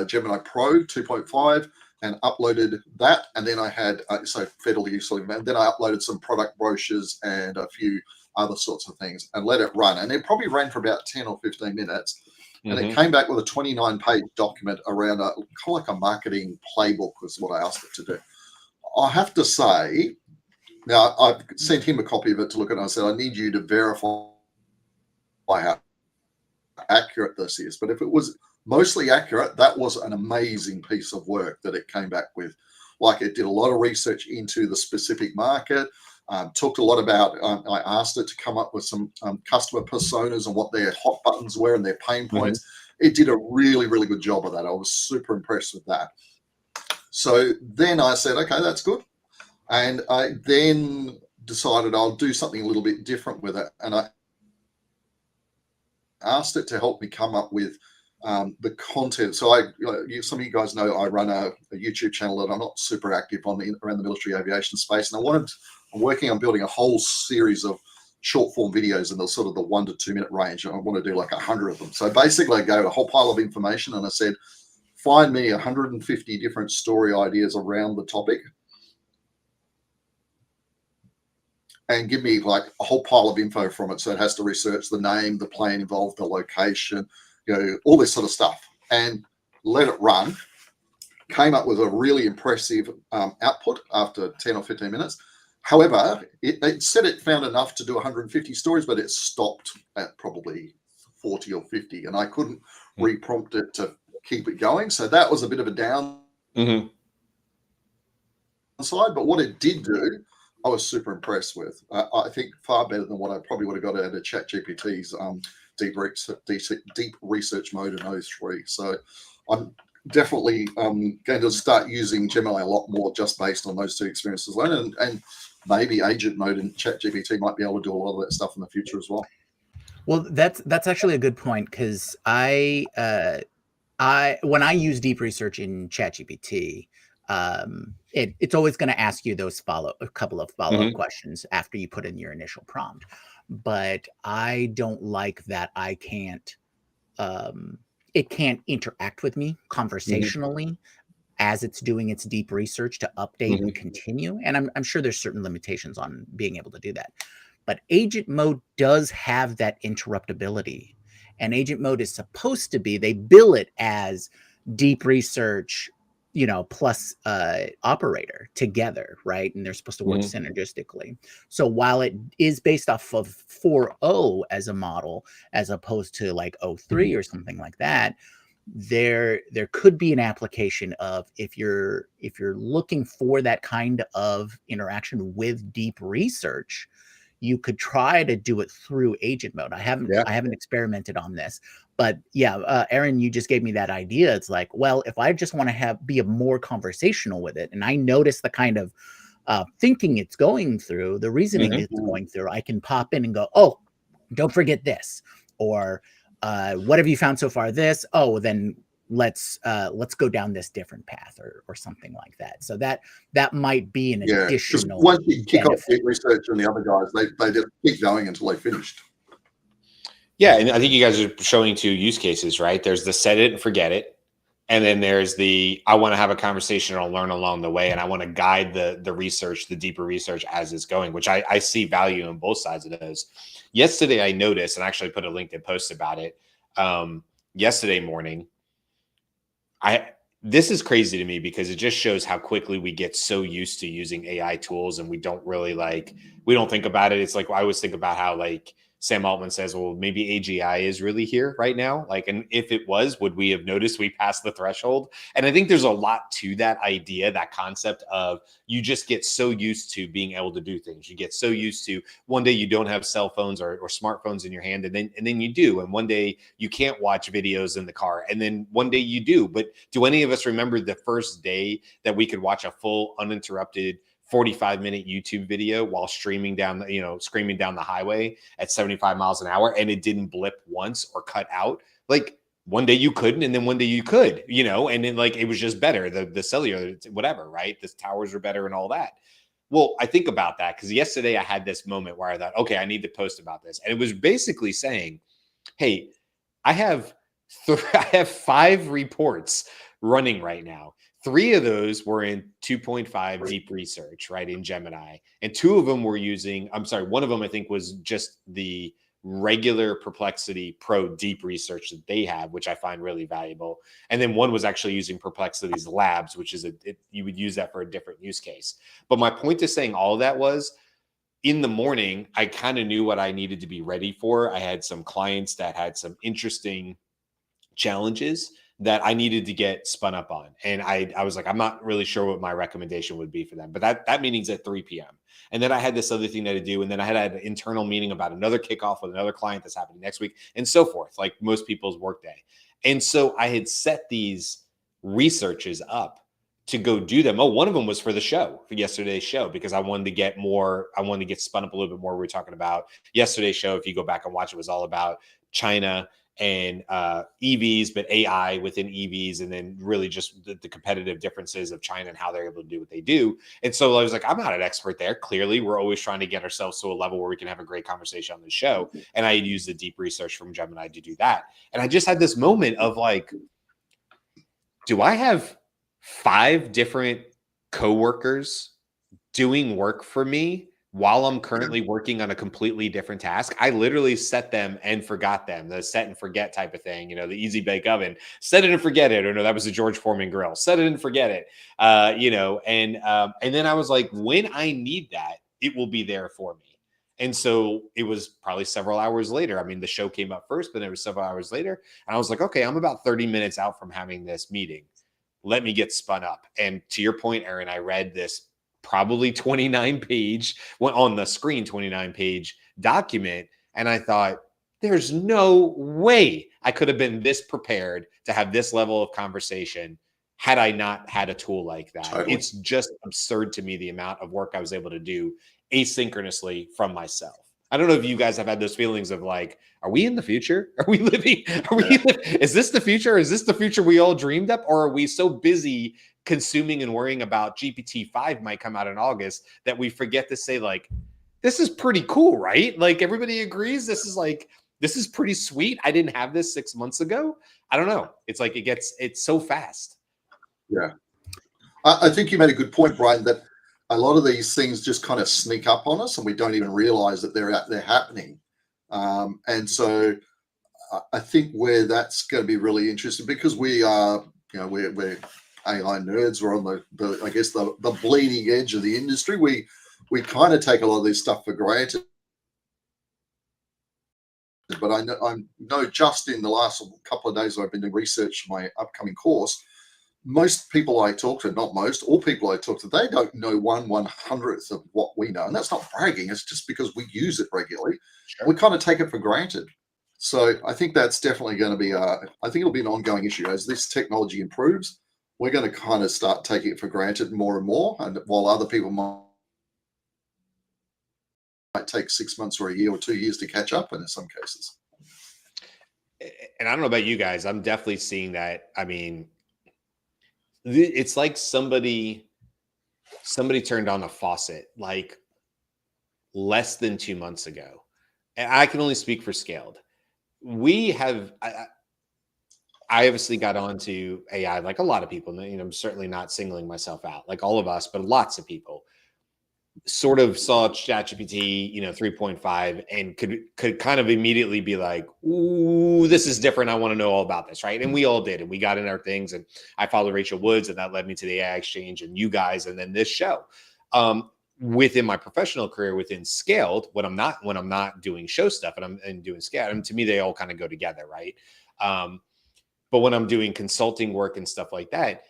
Gemini Pro 2.5 and uploaded that. And then I had, so fed all the useful information. And then I uploaded some product brochures and a few other sorts of things and let it run. And it probably ran for about 10 or 15 minutes. And it came back with a 29-page document around kind of like a marketing playbook was what I asked it to do. I have to say, now I've sent him a copy of it to look at, and I said, I need you to verify how accurate this is. But if it was mostly accurate, that was an amazing piece of work that it came back with. Like, it did a lot of research into the specific market, talked a lot about, I asked it to come up with some customer personas and what their hot buttons were and their pain points. It did a really, really good job of that. I was super impressed with that. So then I said, okay, that's good. And I then decided I'll do something a little bit different with it. And I asked it to help me come up with the content. So some of you guys know I run a YouTube channel that I'm not super active on around the military aviation space. And I'm working on building a whole series of short form videos in the sort of the 1 to 2 minute range. And I want to do like 100 of them. So basically I gave a whole pile of information and I said, find me 150 different story ideas around the topic and give me like a whole pile of info from it. So it has to research the name, the plane involved, the location, all this sort of stuff, and let it run. Came up with a really impressive output after 10 or 15 minutes. However, it said it found enough to do 150 stories, but it stopped at probably 40 or 50, and I couldn't reprompt it to keep it going. So that was a bit of a downside. But what it did do, I was super impressed with. I think far better than what I probably would have got out of ChatGPT's deep research mode in 03. So I'm definitely going to start using Gemini a lot more just based on those two experiences alone. And maybe agent mode in ChatGPT might be able to do a lot of that stuff in the future as well. Well, that's actually a good point, because when I use deep research in ChatGPT, it's always going to ask you those a couple of follow-up questions after you put in your initial prompt. But I don't like that I can't, it can't interact with me conversationally as it's doing its deep research to update and continue. And I'm sure there's certain limitations on being able to do that. But agent mode does have that interruptibility. And agent mode is supposed to be, they bill it as deep research, plus operator together, right? And they're supposed to work synergistically. So while it is based off of 4.0 as a model, as opposed to like 03 or something like that, there could be an application of, if you're looking for that kind of interaction with deep research, you could try to do it through agent mode. I haven't experimented on this, but yeah, Aaron, you just gave me that idea. It's like, well, if I just want to be more conversational with it, and I notice the kind of thinking it's going through, the reasoning it's going through, I can pop in and go, oh, don't forget this, or what have you found so far? This, oh, then let's go down this different path, or something like that. So that might be an additional. Once you kick off deep research and the other guys, they just keep going until they finished. Yeah, and I think you guys are showing two use cases, right? There's the set it and forget it, And then there's the, I want to have a conversation or learn along the way. And I want to guide the research, the deeper research as it's going, which I see value in both sides of those. Yesterday, I noticed, and I actually put a LinkedIn post about it. Yesterday morning, this is crazy to me because it just shows how quickly we get so used to using AI tools and we don't really we don't think about it. It's like, I always think about how like Sam Altman says, well, maybe AGI is really here right now. Like, and if it was, would we have noticed we passed the threshold? And I think there's a lot to that idea, that concept of you just get so used to being able to do things. You get so used to one day you don't have cell phones or smartphones in your hand, and then you do. And one day you can't watch videos in the car, and then one day you do. But do any of us remember the first day that we could watch a full uninterrupted 45-minute YouTube video while streaming down, screaming down the highway at 75 miles an hour, and it didn't blip once or cut out? Like, one day you couldn't, and then one day you could, and then like it was just better. The cellular, whatever, right? The towers were better and all that. Well, I think about that because yesterday I had this moment where I thought, okay, I need to post about this. And it was basically saying, hey, I have 5 reports running right now. 3 of those were in 2.5 deep research, right, in Gemini. And 2 of them were using, one of them I think was just the regular Perplexity Pro deep research that they have, which I find really valuable. And then one was actually using Perplexity's Labs, which is you would use that for a different use case. But my point to saying all of that was, in the morning, I kind of knew what I needed to be ready for. I had some clients that had some interesting challenges that I needed to get spun up on. And I was like, I'm not really sure what my recommendation would be for them, but that meeting's at 3 p.m. And then I had this other thing that to do. And then I had an internal meeting about another kickoff with another client that's happening next week and so forth, like most people's workday. And so I had set these researches up to go do them. Oh, one of them was for the show, for yesterday's show, because I wanted to get spun up a little bit more. We were talking about yesterday's show. If you go back and watch, it was all about China and EVs, but AI within EVs, and then really just the competitive differences of China and how they're able to do what they do. And so I was like, I'm not an expert there. Clearly, we're always trying to get ourselves to a level where we can have a great conversation on the show. And I used the deep research from Gemini to do that. And I just had this moment of like, do I have 5 different coworkers doing work for me while I'm currently working on a completely different task? I literally set them and forgot them, the set and forget type of thing, the easy bake oven, set it and forget it. Or no, that was the George Foreman grill, set it and forget it. And then I was like, when I need that, it will be there for me. And so it was probably several hours later. I mean, the show came up first, but it was several hours later. And I was like, okay, I'm about 30 minutes out from having this meeting. Let me get spun up. And to your point, Aaron, I read this probably 29-page, on the screen, 29-page document. And I thought, there's no way I could have been this prepared to have this level of conversation had I not had a tool like that. Totally. It's just absurd to me, the amount of work I was able to do asynchronously from myself. I don't know if you guys have had those feelings of like, are we in the future? Are we living? Is this the future? Is this the future we all dreamed up? Or are we so busy consuming and worrying about GPT-5 might come out in August that we forget to say like, this is pretty cool, right? Like everybody agrees this is pretty sweet. I didn't have this 6 months ago. I don't know. It's like it's so fast. Yeah. I think you made a good point, Brian, that a lot of these things just kind of sneak up on us and we don't even realize that they're happening. And so I think where that's going to be really interesting, because we are, we're AI nerds. We're on the bleeding edge of the industry. We kind of take a lot of this stuff for granted. But I know just in the last couple of days I've been doing research for my upcoming course, most people I talk to, not most, all people I talk to, they don't know 1/100th of what we know. And that's not bragging. It's just because we use it regularly. Sure. We kind of take it for granted. So I think that's definitely going to be, I think it'll be an ongoing issue. As this technology improves, we're going to kind of start taking it for granted more and more. And while other people might take 6 months or a year or 2 years to catch up in some cases. And I don't know about you guys. I'm definitely seeing that. I mean, it's like somebody turned on a faucet like less than 2 months ago. And I can only speak for Scaled. We have, I obviously got onto AI like a lot of people. You know, I'm certainly not singling myself out, like all of us, but lots of people sort of saw ChatGPT, 3.5 and could kind of immediately be like, ooh, this is different. I want to know all about this, right? And we all did, and we got in our things. And I followed Rachel Woods, and that led me to the AI Exchange and you guys, and then this show. Within my professional career, within Scaled, when I'm not doing show stuff and I'm doing Scaled, and to me they all kind of go together, right? But when I'm doing consulting work and stuff like that,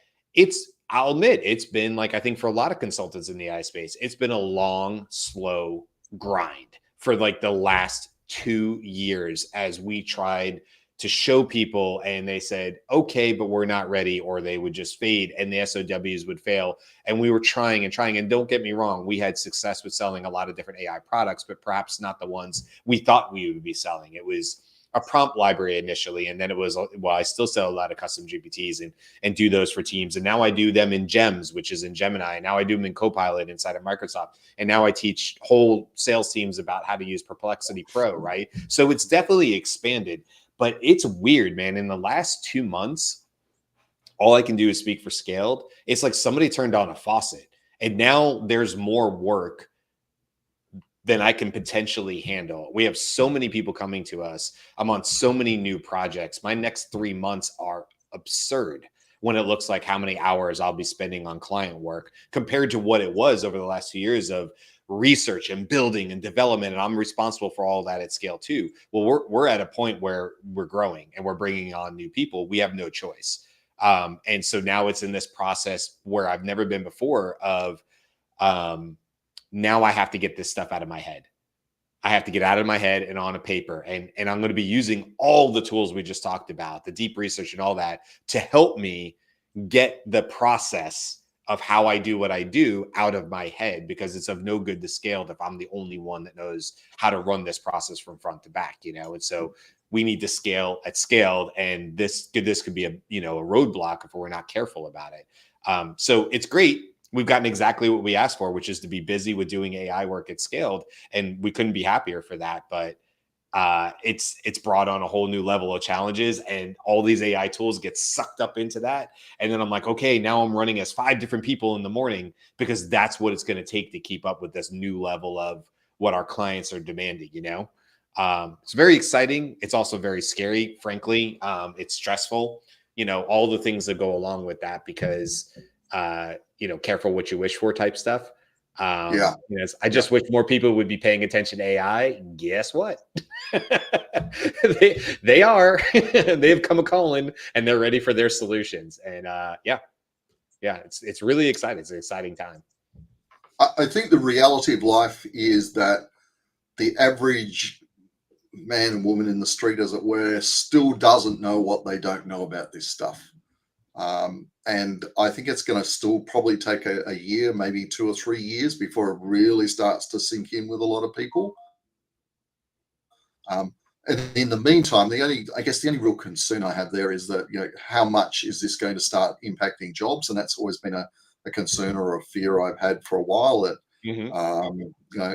I'll admit, it's been like, I think for a lot of consultants in the AI space, it's been a long, slow grind for like the last 2 years as we tried to show people and they said, okay, but we're not ready, or they would just fade and the SOWs would fail. And we were trying and trying. And don't get me wrong, we had success with selling a lot of different AI products, but perhaps not the ones we thought we would be selling. It was a prompt library initially, and then it was, well, I still sell a lot of custom GPTs and do those for teams, and now I do them in Gems, which is in Gemini, and now I do them in Copilot inside of Microsoft, and now I teach whole sales teams about how to use Perplexity Pro, right? So it's definitely expanded, but it's weird, man. In the last 2 months, all I can do is speak for Scaled. It's like somebody turned on a faucet, and now there's more work than I can potentially handle. We have so many people coming to us. I'm on so many new projects. My next 3 months are absurd when it looks like how many hours I'll be spending on client work compared to what it was over the last 2 years of research and building and development. And I'm responsible for all that at scale too. Well, we're at a point where we're growing and we're bringing on new people. We have no choice. And so now it's in this process where I've never been before of, now I have to get this stuff out of my head. I have to get out of my head and on a paper. And I'm going to be using all the tools we just talked about, the deep research and all that, to help me get the process of how I do what I do out of my head, because it's of no good to Scaled if I'm the only one that knows how to run this process from front to back, And so we need to scale at Scaled, and this could be a roadblock if we're not careful about it. So it's great. We've gotten exactly what we asked for, which is to be busy with doing AI work at Scaled, and we couldn't be happier for that. But it's brought on a whole new level of challenges, and all these AI tools get sucked up into that. And then I'm like, okay, now I'm running as 5 different people in the morning, because that's what it's going to take to keep up with this new level of what our clients are demanding. It's very exciting. It's also very scary, frankly. It's stressful, all the things that go along with that, because careful what you wish for type stuff. I just wish more people would be paying attention to AI. Guess what? they are. They've come a calling, and they're ready for their solutions. And it's really exciting. It's an exciting time. I think the reality of life is that the average man and woman in the street, as it were, still doesn't know what they don't know about this stuff. And I think it's going to still probably take a year, maybe 2 or 3 years before it really starts to sink in with a lot of people. And in the meantime, the only real concern I have there is that, how much is this going to start impacting jobs? And that's always been a concern or a fear I've had for a while. That,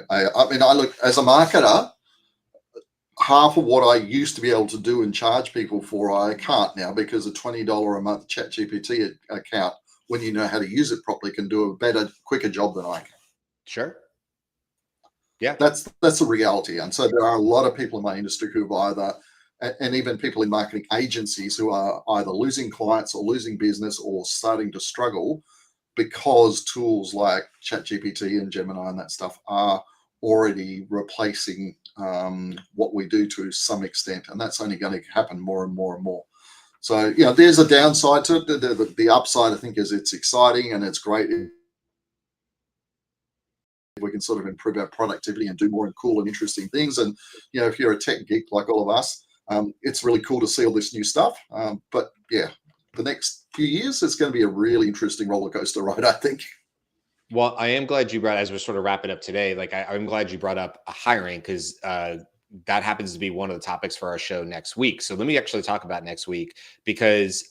I look as a marketer, half of what I used to be able to do and charge people for, I can't now, because a $20 a month ChatGPT account, when you know how to use it properly, can do a better, quicker job than I can. Sure. Yeah. That's the reality. And so there are a lot of people in my industry who've either, and even people in marketing agencies, who are either losing clients or losing business or starting to struggle because tools like ChatGPT and Gemini and that stuff are already replacing what we do to some extent, and that's only going to happen more and more and more. So there's a downside to it. The upside, I think, is it's exciting and it's great if we can sort of improve our productivity and do more and cool and interesting things. And if you're a tech geek like all of us, it's really cool to see all this new stuff. But the next few years, it's going to be a really interesting roller coaster ride, I think. Well, I am glad you brought, as we're sort of wrapping up today, like I'm glad you brought up hiring, because that happens to be one of the topics for our show next week. So let me actually talk about next week, because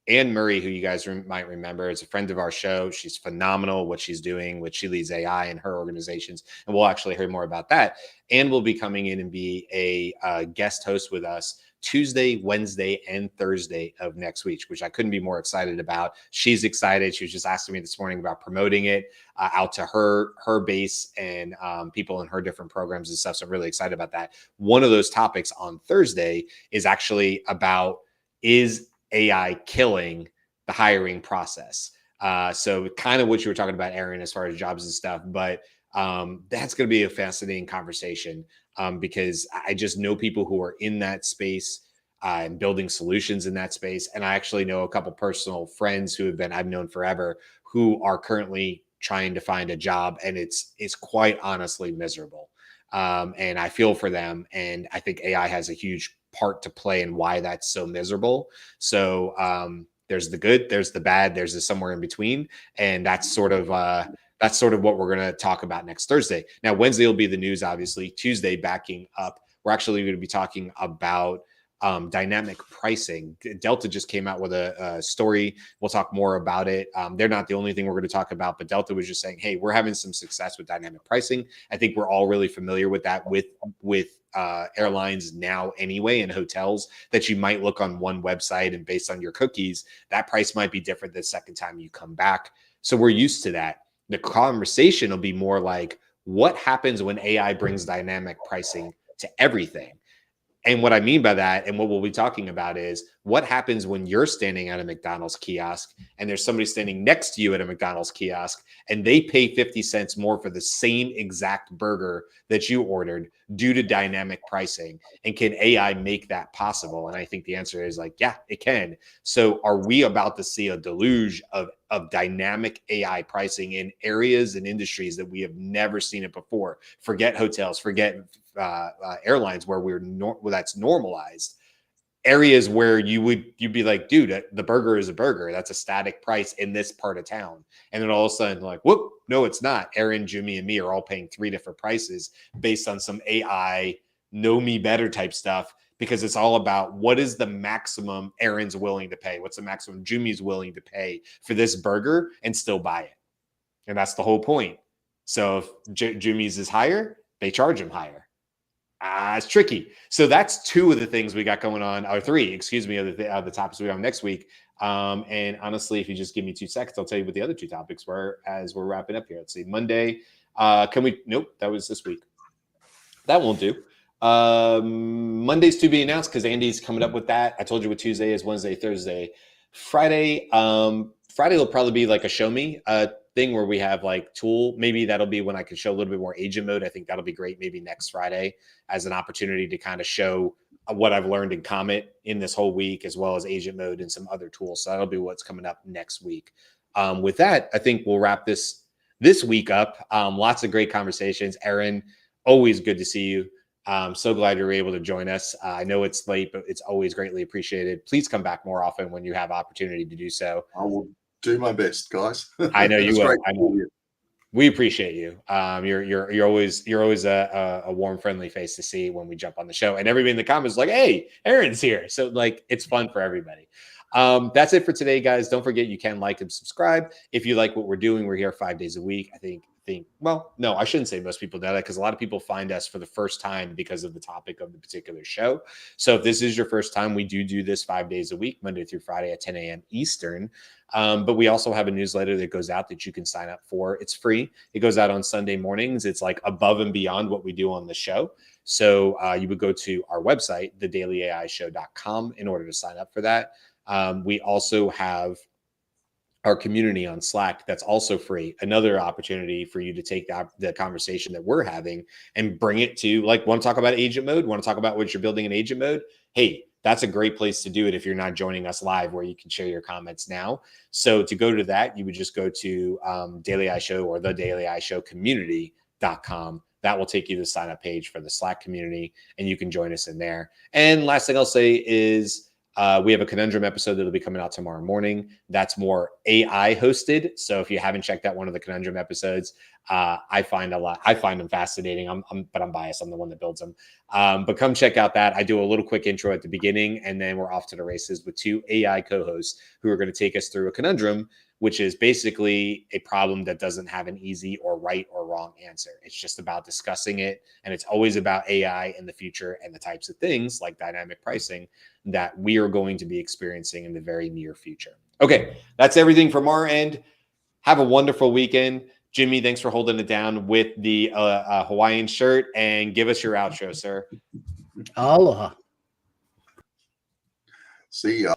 Anne Murray, who you guys might remember, is a friend of our show. She's phenomenal what she's doing with She Leads AI and her organizations. And we'll actually hear more about that. Anne will be coming in and be a guest host with us Tuesday, Wednesday, and Thursday of next week, which I couldn't be more excited about. She's excited. She was just asking me this morning about promoting it out to her base and people in her different programs and stuff. So I'm really excited about that. One of those topics on Thursday is actually about, is AI killing the hiring process? So kind of what you were talking about, Aaron, as far as jobs and stuff, but that's going to be a fascinating conversation because I just know people who are in that space and building solutions in that space. And I actually know a couple personal friends who I've known forever, who are currently trying to find a job, and it's quite honestly miserable. And I feel for them. And I think AI has a huge part to play in why that's so miserable. So there's the good, there's the bad, there's the somewhere in between. And that's sort of what we're going to talk about next Thursday. Now, Wednesday will be the news, obviously. Tuesday, backing up, we're actually going to be talking about dynamic pricing. Delta just came out with a story. We'll talk more about it. They're not the only thing we're going to talk about, but Delta was just saying, hey, we're having some success with dynamic pricing. I think we're all really familiar with that with airlines now anyway, and hotels, that you might look on one website and based on your cookies, that price might be different the second time you come back. So we're used to that. The conversation will be more like, what happens when AI brings dynamic pricing to everything? And what I mean by that, and what we'll be talking about, is what happens when you're standing at a McDonald's kiosk and there's somebody standing next to you at a McDonald's kiosk and they pay 50 cents more for the same exact burger that you ordered due to dynamic pricing. And can AI make that possible? And I think the answer is like, yeah, it can. So are we about to see a deluge of dynamic AI pricing in areas and industries that we have never seen it before? Forget hotels, forget airlines where that's normalized. Areas where you'd be like, dude, the burger is a burger. That's a static price in this part of town. And then all of a sudden, like, whoop, no, it's not. Aaron, Jyunmi, and me are all paying 3 different prices based on some AI know me better type stuff, because it's all about what is the maximum Aaron's willing to pay? What's the maximum Jyunmi's willing to pay for this burger and still buy it? And that's the whole point. So if Jyunmi's is higher, they charge him higher. It's tricky. So that's 2 of the things we got going on, or 3, excuse me, of the topics we have next week. And honestly, if you just give me 2 seconds, I'll tell you what the other 2 topics were as we're wrapping up here. Let's see. Monday. Nope, that was this week. That won't do. Monday's to be announced because Andy's coming up with that. I told you what Tuesday is, Wednesday, Thursday, Friday. Friday will probably be like a show me thing where we have like tool. Maybe that'll be when I can show a little bit more agent mode. I think that'll be great. Maybe next Friday as an opportunity to kind of show what I've learned in Comet in this whole week, as well as agent mode and some other tools. So that'll be what's coming up next week. With that, I think we'll wrap this week up. Lots of great conversations. Aaron, always good to see you. So glad you were able to join us. I know it's late, but it's always greatly appreciated. Please come back more often when you have opportunity to do so. I will do my best, guys. I know you will. I know. You. We appreciate you. You're always a warm, friendly face to see when we jump on the show, and everybody in the comments is like, "Hey, Aaron's here." So like, it's fun for everybody. That's it for today, guys. Don't forget you can like and subscribe if you like what we're doing. We're here 5 days a week. I think. Well, no, I shouldn't say most people know that, because a lot of people find us for the first time because of the topic of the particular show. So if this is your first time, we do this 5 days a week, Monday through Friday at 10 a.m. Eastern. But we also have a newsletter that goes out that you can sign up for. It's free. It goes out on Sunday mornings. It's like above and beyond what we do on the show. So you would go to our website, thedailyAIshow.com, in order to sign up for that. We also have our community on Slack that's also free. Another opportunity for you to take the conversation that we're having and bring it to, like, want to talk about agent mode, want to talk about what you're building in agent mode. Hey, that's a great place to do it if you're not joining us live, where you can share your comments now. So to go to that, you would just go to Daily AI Show or the Daily AI Show community.com. That will take you to the sign up page for the Slack community, and you can join us in there. And last thing I'll say is, We have a conundrum episode that'll be coming out tomorrow morning. That's more AI hosted. So if you haven't checked out one of the conundrum episodes, I find them fascinating. But I'm biased. I'm the one that builds them. But come check out that. I do a little quick intro at the beginning, and then we're off to the races with 2 AI co-hosts who are going to take us through a conundrum, which is basically a problem that doesn't have an easy or right or wrong answer. It's just about discussing it. And it's always about AI in the future and the types of things like dynamic pricing that we are going to be experiencing in the very near future. Okay, that's everything from our end. Have a wonderful weekend. Jimmy, thanks for holding it down with the Hawaiian shirt, and give us your outro, sir. Aloha. See ya.